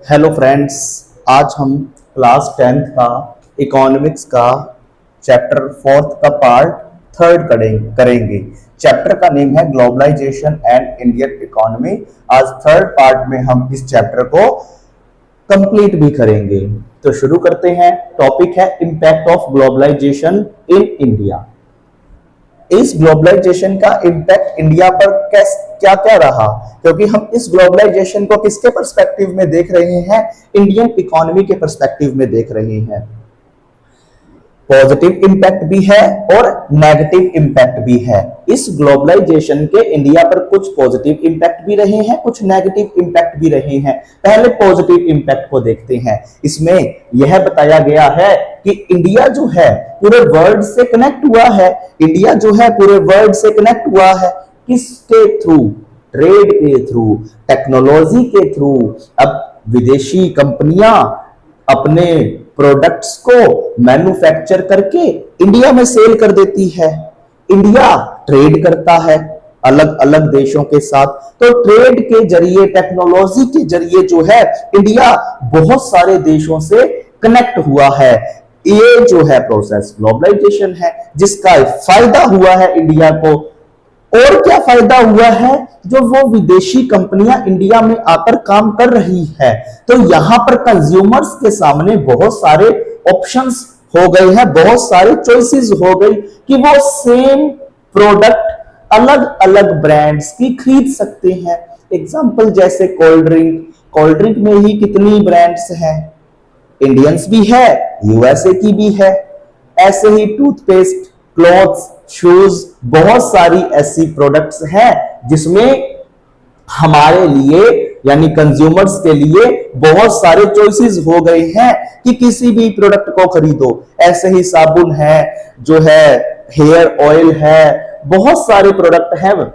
Hello friends. आज हम class 10th का इकोनॉमिक्स का चैप्टर 4th का पार्ट 3rd करेंगे। चैप्टर का नेम है ग्लोबलाइजेशन एंड इंडियन इकोनॉमी। आज 3rd पार्ट में हम इस चैप्टर को कंप्लीट भी करेंगे। तो शुरू करते हैं। टॉपिक है impact of globalisation in India. इस ग्लोबलाइजेशन का इम्पैक्ट इंडिया पर क्या क्या रहा, क्योंकि हम इस ग्लोबलाइजेशन को किसके पर्सपेक्टिव में देख रहे हैं? इंडियन इकोनॉमी के पर्सपेक्टिव में देख रहे हैं। पॉजिटिव इम्पैक्ट भी है और नेगेटिव इम्पैक्ट भी है। इस ग्लोबलाइजेशन के इंडिया पर कुछ पॉजिटिव इम्पैक्ट भी रहे हैं, कुछ नेगेटिव इम्पैक्ट भी रहे हैं। पहले पॉजिटिव इम्पैक्ट को देखते हैं। इसमें यह बताया गया है कि इंडिया जो है पूरे वर्ल्ड से कनेक्ट हुआ है। इंडिया जो है पूरे वर्ल्ड से कनेक्ट हुआ है। किसके थ्रू? ट्रेड के थ्रू, टेक्नोलॉजी के थ्रू। अब विदेशी कंपनियां अपने प्रोडक्ट्स को मैन्युफैक्चर करके इंडिया में सेल कर देती है। इंडिया ट्रेड करता है अलग अलग देशों के साथ। तो ट्रेड के जरिए, टेक्नोलॉजी के जरिए जो है इंडिया बहुत सारे देशों से कनेक्ट हुआ है। ये जो है प्रोसेस ग्लोबलाइजेशन है, जिसका फायदा हुआ है इंडिया को। और क्या फायदा हुआ है? जो वो विदेशी कंपनियां इंडिया में आकर काम कर रही है, तो यहां पर कंज्यूमर्स के सामने बहुत सारे ऑप्शंस हो गए हैं, बहुत सारे चॉइसेस हो गई कि वो सेम प्रोडक्ट अलग अलग ब्रांड्स की खरीद सकते हैं। एग्जांपल जैसे कोल्ड ड्रिंक में ही कितनी ब्रांड्स हैं, इंडियंस भी है, यूएसए की भी है। ऐसे ही टूथपेस्ट, क्लॉथ्स, शूज, बहुत सारी ऐसी प्रोडक्ट्स हैं जिसमें हमारे लिए यानी कंज्यूमर्स के लिए बहुत सारे चॉइसेस हो गए हैं कि किसी भी प्रोडक्ट को खरीदो। ऐसे ही साबुन है, जो है हेयर ऑयल है, बहुत सारे प्रोडक्ट हैं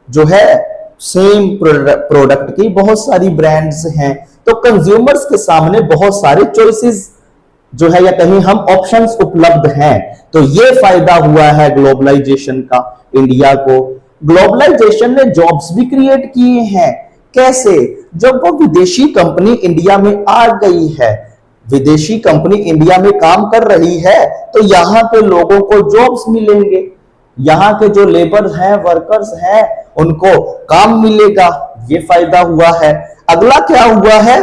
जो है सेम प्रोडक्ट की बहुत सारी ब्रांड्स हैं। तो कंज्यूमर्स के सामने बहुत सारे चॉइसेस जो है या कहीं हम ऑप्शंस उपलब्ध हैं। तो ये फायदा हुआ है ग्लोबलाइजेशन का इंडिया को। ग्लोबलाइजेशन ने जॉब्स भी क्रिएट किए हैं। कैसे? जब वो विदेशी कंपनी इंडिया में आ गई है, विदेशी कंपनी इंडिया में काम कर रही है, तो यहां के लोगों को जॉब्स मिलेंगे। यहां के जो लेबर हैं, वर्कर्स हैं, उनको काम मिलेगा। ये फायदा हुआ है। अगला क्या हुआ है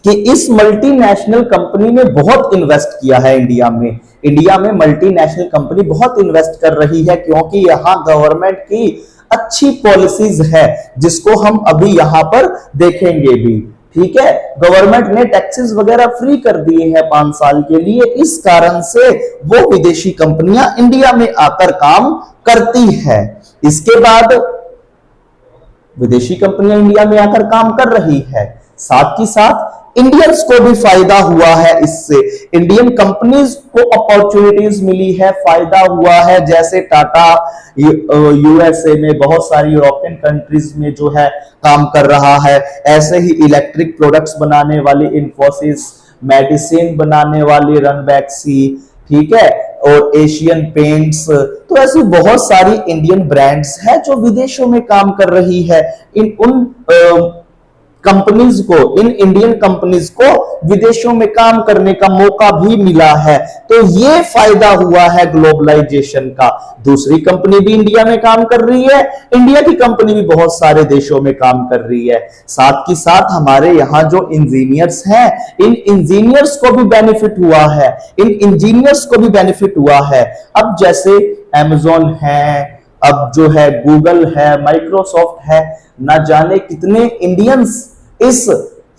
कि इस मल्टीनेशनल कंपनी ने बहुत इन्वेस्ट किया है इंडिया में। इंडिया में मल्टीनेशनल कंपनी बहुत इन्वेस्ट कर रही है, क्योंकि यहां गवर्नमेंट की अच्छी पॉलिसीज है, जिसको हम अभी यहां पर देखेंगे भी। ठीक है, गवर्नमेंट ने टैक्सेस वगैरह फ्री कर दिए हैं 5 साल के लिए। इस कारण से वो विदेशी कंपनियां इंडिया में आकर काम करती है। इसके बाद विदेशी कंपनियां इंडिया में आकर काम कर रही है, साथ ही साथ इंडियंस को भी फायदा हुआ है। इससे इंडियन कंपनीज को अपॉर्चुनिटीज मिली है, फायदा हुआ है। जैसे टाटा यूएसए में, बहुत सारी यूरोपियन कंट्रीज में जो है काम कर रहा है। ऐसे ही इलेक्ट्रिक प्रोडक्ट्स बनाने वाली इन्फोसिस, मेडिसिन बनाने वाली रनबैक्सी, ठीक है, और एशियन पेंट्स। तो ऐसी बहुत सारी इंडियन ब्रांड्स हैं जो विदेशों में काम कर रही है। इन इंडियन कंपनीज को विदेशों में काम करने का मौका भी मिला है। तो ये फायदा हुआ है ग्लोबलाइजेशन का। दूसरी कंपनी भी इंडिया में काम कर रही है, इंडिया की कंपनी भी बहुत सारे देशों में काम कर रही है। साथ ही साथ हमारे यहाँ जो इंजीनियर्स हैं, इन इंजीनियर्स को भी बेनिफिट हुआ है। अब जैसे अमेज़न है, अब जो है गूगल है, माइक्रोसॉफ्ट है, ना जाने कितने इंडियंस इस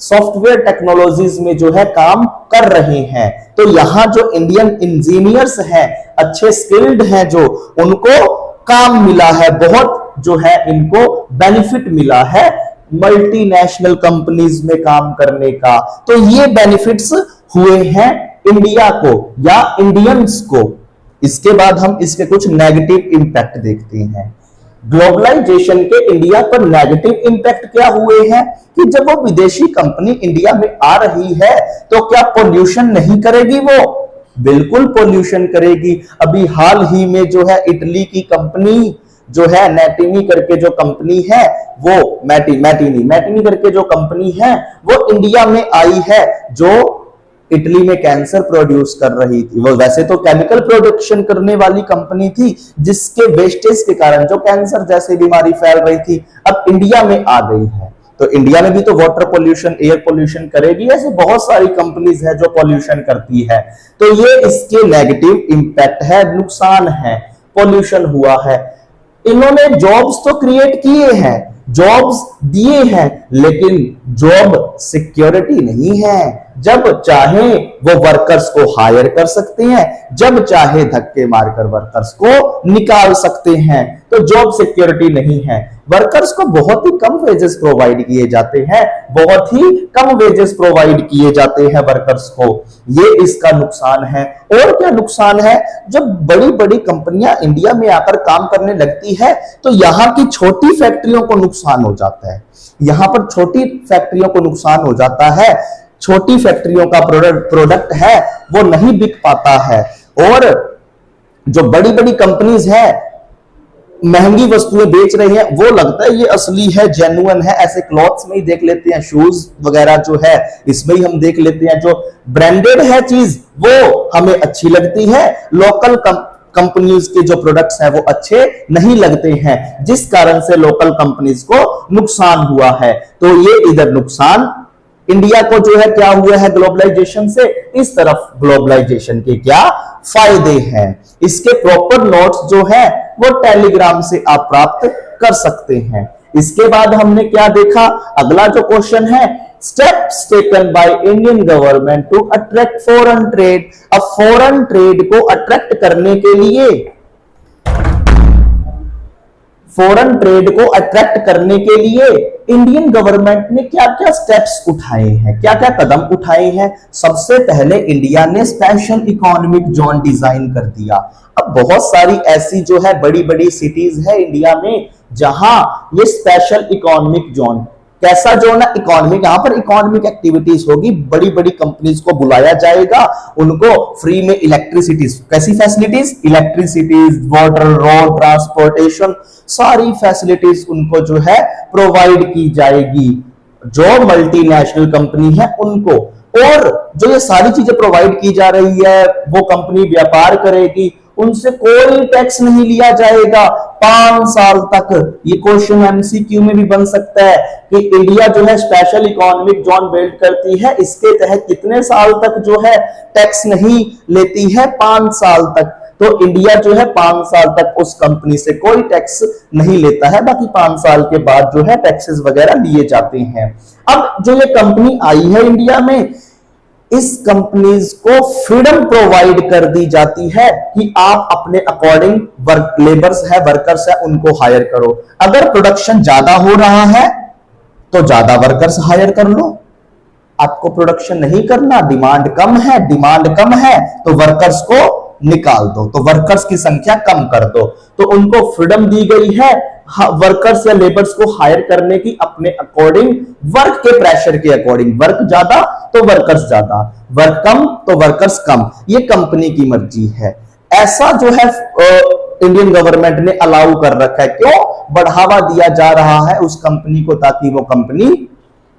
सॉफ्टवेयर टेक्नोलॉजीज में जो है काम कर रहे हैं। तो यहां जो इंडियन इंजीनियर्स हैं, अच्छे स्किल्ड हैं, जो उनको काम मिला है, बहुत जो है इनको बेनिफिट मिला है मल्टीनेशनल कंपनीज में काम करने का। तो ये बेनिफिट्स हुए हैं इंडिया को या इंडियंस को। इसके बाद हम इसके कुछ नेगेटिव इंपैक्ट देखते हैं। ग्लोबलाइजेशन के इंडिया पर नेगेटिव इंपैक्ट क्या हुए हैं कि जब वो विदेशी कंपनी इंडिया में आ रही है, तो क्या पोल्यूशन नहीं करेगी? वो बिल्कुल पोल्यूशन करेगी। अभी हाल ही में जो है इटली की कंपनी जो है नेटिनी करके जो कंपनी है वो मैटिनी करके जो कंपनी है वो इंडिया में आई है, जो इटली में कैंसर प्रोड्यूस कर रही थी। वो वैसे तो केमिकल प्रोडक्शन करने वाली कंपनी थी, जिसके वेस्टेज के कारण जो कैंसर जैसी बीमारी फैल रही थी, अब इंडिया में आ गई है। तो इंडिया में भी तो वाटर पोल्यूशन, एयर पोल्यूशन करेगी। ऐसे बहुत सारी कंपनीज है जो पोल्यूशन करती है। तो ये इसके नेगेटिव इंपैक्ट है, नुकसान है, पोल्यूशन हुआ है। इन्होंने जॉब्स तो क्रिएट किए हैं, जॉब्स दिए हैं, लेकिन जॉब सिक्योरिटी नहीं है। जब चाहे वो वर्कर्स को हायर कर सकते हैं, जब चाहे धक्के मारकर वर्कर्स को निकाल सकते हैं, तो जॉब सिक्योरिटी नहीं है। वर्कर्स को बहुत ही कम वेजेस प्रोवाइड किए जाते हैं, बहुत ही कम वेजेस प्रोवाइड किए जाते हैं वर्कर्स को। ये इसका नुकसान है। और क्या नुकसान है? जब बड़ी बड़ी कंपनियां इंडिया में आकर काम करने लगती है तो यहां की छोटी फैक्ट्रियों को नुकसान हो जाता है। यहां पर छोटी फैक्ट्रियों को नुकसान हो जाता है, छोटी फैक्ट्रियों का प्रोडक्ट है वो नहीं बिक पाता है। और जो बड़ी बड़ी कंपनीज है महंगी वस्तुएं बेच रही हैं, वो लगता है ये असली है, जेन्युइन है। ऐसे क्लॉथ्स में ही देख लेते हैं, शूज वगैरह जो है इसमें ही हम देख लेते हैं, जो ब्रांडेड है चीज वो हमें अच्छी लगती है, लोकल कंपनीज के जो प्रोडक्ट्स हैं वो अच्छे नहीं लगते हैं, जिस कारण से लोकल कंपनीज को नुकसान हुआ है। तो ये इधर नुकसान इंडिया को जो है क्या हुआ है ग्लोबलाइजेशन से, इस तरफ ग्लोबलाइजेशन के क्या फायदे हैं। इसके प्रॉपर नोट्स जो है वो टेलीग्राम से आप प्राप्त कर सकते हैं। इसके बाद हमने क्या देखा, अगला जो क्वेश्चन है, steps taken by Indian government to attract foreign trade. अब फॉरेन ट्रेड को अट्रैक्ट करने के लिए, फॉरेन ट्रेड को अट्रैक्ट करने के लिए इंडियन गवर्नमेंट ने क्या क्या स्टेप्स उठाए हैं, क्या क्या कदम उठाए हैं। सबसे पहले इंडिया ने स्पेशल इकोनॉमिक जोन डिजाइन कर दिया। अब बहुत सारी ऐसी जो है बड़ी बड़ी सिटीज है इंडिया में जहां ये स्पेशल इकोनॉमिक जोन, कैसा जोन है, इकोनॉमिक, यहां पर इकोनॉमिक एक्टिविटीज होगी, बड़ी बड़ी कंपनीज को बुलाया जाएगा, उनको फ्री में इलेक्ट्रिसिटीज, कैसी facilities, electricities, water, road transportation, सारी फैसिलिटीज उनको जो है प्रोवाइड की जाएगी, जो मल्टीनेशनल कंपनी है उनको। और जो ये सारी चीजें प्रोवाइड की जा रही है, वो कंपनी व्यापार करेगी, उनसे कोई टैक्स नहीं लिया जाएगा 5 साल तक। ये क्वेश्चन एमसीक्यू में भी बन सकता है कि इंडिया जो है स्पेशल इकोनॉमिक जोन बिल्ड करती है, इसके तहत कितने साल तक जो है टैक्स नहीं लेती है, 5 साल तक। तो इंडिया जो है 5 साल तक उस कंपनी से कोई टैक्स नहीं लेता है, बाकी 5 साल के बाद जो है टैक्सेस वगैरह लिए जाते हैं। अब जो ये कंपनी आई है इंडिया में, इस कंपनीज को फ्रीडम प्रोवाइड कर दी जाती है कि आप अपने अकॉर्डिंग लेबर्स है, वर्कर्स है, उनको हायर करो। अगर प्रोडक्शन ज्यादा हो रहा है तो ज्यादा वर्कर्स हायर कर लो, आपको प्रोडक्शन नहीं करना, डिमांड कम है तो वर्कर्स को निकाल दो, तो वर्कर्स की संख्या कम कर दो। तो उनको फ्रीडम दी गई है वर्कर्स या लेबर्स को हायर करने की अपने अकॉर्डिंग, वर्क के प्रेशर के अकॉर्डिंग। वर्क ज्यादा तो वर्कर्स ज्यादा, वर्क कम तो वर्कर्स कम, ये कंपनी की मर्जी है। ऐसा जो है इंडियन गवर्नमेंट ने अलाउ कर रखा है। क्यों? बढ़ावा दिया जा रहा है उस कंपनी को, ताकि वो कंपनी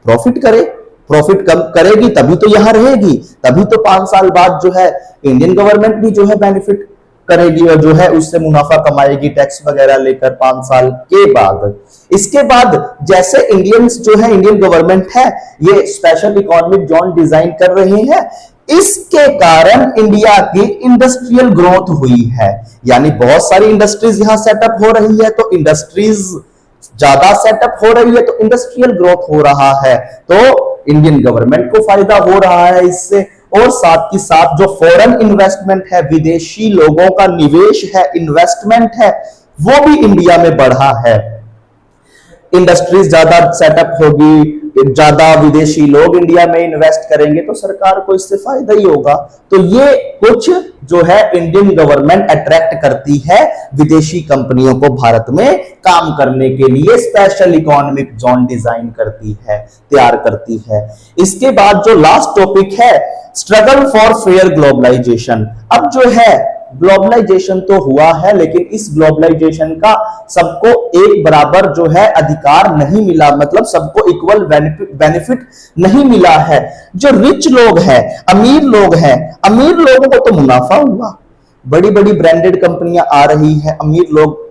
प्रॉफिट करे। प्रॉफिट कम करेगी तभी तो यहां रहेगी, तभी तो 5 साल बाद जो है इंडियन गवर्नमेंट भी जो है बेनिफिट करेगी और जो है उससे मुनाफा कमाएगी टैक्स वगैरह लेकर 5 साल के बाद। इसके बाद जैसे इंडियंस जो है, इंडियन गवर्नमेंट है, ये स्पेशल इकोनॉमिक जोन डिजाइन कर रहे हैं, इसके कारण इंडिया की इंडस्ट्रियल ग्रोथ हुई है। यानी बहुत सारी इंडस्ट्रीज यहां सेटअप हो रही है, तो इंडस्ट्रीज ज्यादा सेटअप हो रही है तो इंडस्ट्रियल ग्रोथ हो रहा है, तो इंडियन गवर्नमेंट को फायदा हो रहा है इससे। और साथ ही साथ जो फॉरेन इन्वेस्टमेंट है, विदेशी लोगों का निवेश है, इन्वेस्टमेंट है, वो भी इंडिया में बढ़ा है। इंडस्ट्रीज ज्यादा सेटअप होगी, ज्यादा विदेशी लोग इंडिया में इन्वेस्ट करेंगे, तो सरकार को इससे फायदा ही होगा। तो ये कुछ जो है इंडियन गवर्नमेंट अट्रैक्ट करती है विदेशी कंपनियों को भारत में काम करने के लिए, स्पेशल इकोनॉमिक जोन डिजाइन करती है, तैयार करती है। इसके बाद जो लास्ट टॉपिक है, स्ट्रगल फॉर फेयर ग्लोबलाइजेशन। अब जो है ग्लोबलाइजेशन तो हुआ है, लेकिन इस ग्लोबलाइजेशन का सबको एक बराबर जो है अधिकार नहीं मिला, मतलब सबको इक्वल बेनिफिट नहीं मिला है। जो रिच लोग हैं, अमीर लोग हैं, अमीर लोगों को तो मुनाफा हुआ, बड़ी बड़ी ब्रांडेड कंपनियां आ रही है, अमीर लोग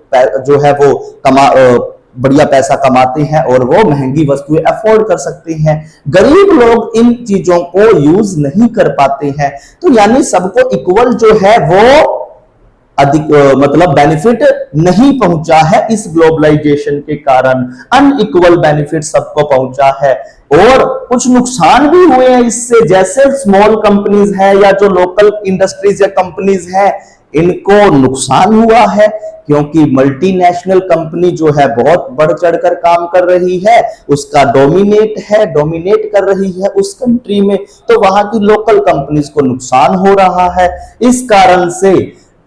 जो है वो बढ़िया पैसा कमाते हैं और वो महंगी वस्तुएं अफोर्ड कर सकते हैं। गरीब लोग इन चीजों को यूज नहीं कर पाते हैं। तो यानी सबको इक्वल जो है वो अधिक मतलब बेनिफिट नहीं पहुंचा है। इस ग्लोबलाइजेशन के कारण अनइक्वल बेनिफिट सबको पहुंचा है और कुछ नुकसान भी हुए हैं इससे। जैसे स्मॉल कंपनीज है या जो लोकल इंडस्ट्रीज या कंपनीज है, इनको नुकसान हुआ है क्योंकि मल्टीनेशनल कंपनी जो है बहुत बढ़ चढ़कर काम कर रही है, उसका डोमिनेट कर रही है उस कंट्री में, तो वहां की लोकल कंपनीज को नुकसान हो रहा है। इस कारण से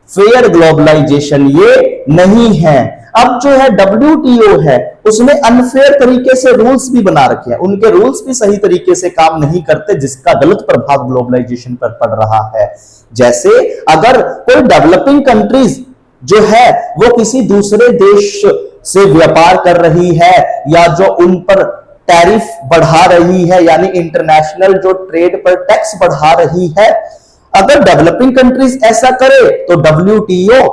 फेयर ग्लोबलाइजेशन ये नहीं है। अब जो है WTO है, उसमें अनफेयर तरीके से रूल्स भी बना रखे हैं, उनके रूल्स भी सही तरीके से काम नहीं करते, जिसका गलत प्रभाव ग्लोबलाइजेशन पर पड़ रहा है। जैसे अगर कोई डेवलपिंग कंट्रीज जो है वो किसी दूसरे देश से व्यापार कर रही है या जो उन पर टैरिफ बढ़ा रही है, यानी इंटरनेशनल जो ट्रेड पर टैक्स बढ़ा रही है, अगर डेवलपिंग कंट्रीज ऐसा करे तो WTO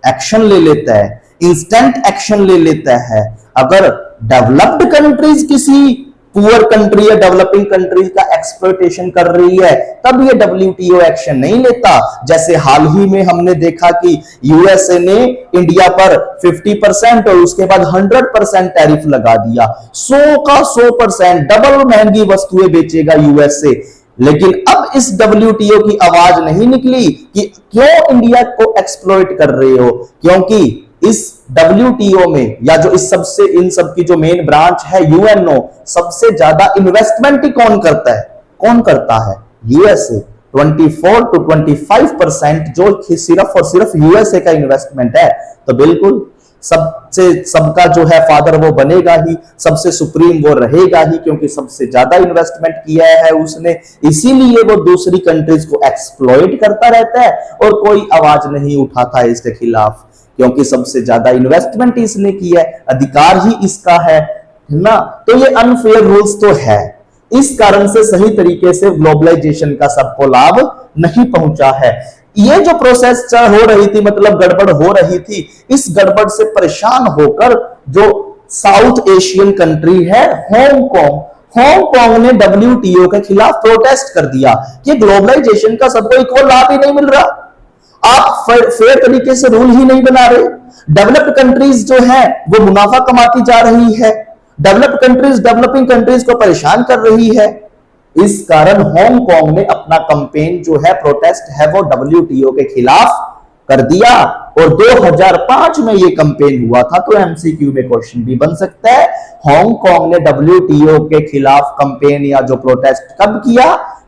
एक्शन ले लेता है, इंस्टेंट एक्शन ले लेता है। अगर डेवलप्ड कंट्रीज किसी पुअर कंट्री या डेवलपिंग कंट्रीज का एक्सप्लॉयटेशन कर रही है, तब ये WTO एक्शन नहीं लेता। जैसे हाल ही में हमने देखा कि USA ने इंडिया पर 50% और उसके बाद 100% टैरिफ लगा दिया। 100 का 100% डबल महंगी वस्तुएं बेचेगा USA। लेकिन अब इस WTO की आवाज नहीं निकली कि क्यों इंडिया को एक्सप्लॉइट कर रहे हो, क्योंकि इस WTO में या जो इस सबसे इन सब की जो मेन ब्रांच है UNO, सबसे ज्यादा इन्वेस्टमेंट ही कौन करता है USA। 24 to 25% जो सिर्फ और सिर्फ USA का इन्वेस्टमेंट है। तो बिल्कुल सबका जो है फादर वो बनेगा ही, सबसे सुप्रीम वो रहेगा ही, क्योंकि सबसे ज्यादा इन्वेस्टमेंट किया है उसने। इसीलिए वो दूसरी कंट्रीज को एक्सप्लॉइट करता रहता है और कोई आवाज नहीं उठाता है इसके खिलाफ, क्योंकि सबसे ज्यादा इन्वेस्टमेंट इसने किया है, अधिकार ही इसका है ना। तो ये अनफेयर रूल्स तो है, इस कारण से सही तरीके से ग्लोबलाइजेशन का सबको लाभ नहीं पहुंचा है। ये जो प्रोसेस हो रही थी, मतलब गड़बड़ हो रही थी, इस गड़बड़ से परेशान होकर जो साउथ एशियन कंट्री है हांगकांग ने WTO के खिलाफ प्रोटेस्ट कर दिया कि ग्लोबलाइजेशन का सबको इक्वल लाभ ही नहीं मिल रहा, आप फेयर तरीके से रूल ही नहीं बना रहे। डेवलप्ड कंट्रीज जो है वो मुनाफा कमाती जा रही है, डेवलप्ड कंट्रीज डेवलपिंग कंट्रीज को परेशान कर रही है। इस कारण हांगकांग ने अपना कैंपेन जो है, प्रोटेस्ट है, वो WTO के खिलाफ कर दिया और 2005 में ये कैंपेन हुआ था। तो MCQ में क्वेश्चन भी बन सकता है, हांगकांग ने WTO के खिलाफ कैंपेन या जो प्रोटेस्ट कब किया?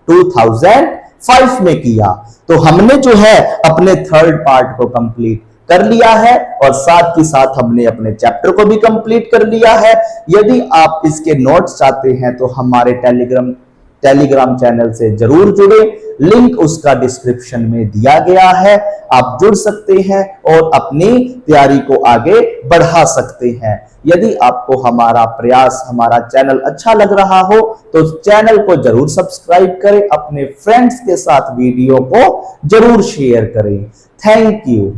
2005 में किया। तो हमने जो है अपने थर्ड पार्ट को कंप्लीट कर लिया है और साथ ही साथ हमने अपने चैप्टर को भी कंप्लीट कर लिया है। यदि आप इसके नोट्स चाहते हैं तो हमारे टेलीग्राम चैनल से जरूर जुड़े, लिंक उसका डिस्क्रिप्शन में दिया गया है, आप जुड़ सकते हैं और अपनी तैयारी को आगे बढ़ा सकते हैं। यदि आपको हमारा प्रयास, हमारा चैनल अच्छा लग रहा हो तो चैनल को जरूर सब्सक्राइब करें, अपने फ्रेंड्स के साथ वीडियो को जरूर शेयर करें। Thank you.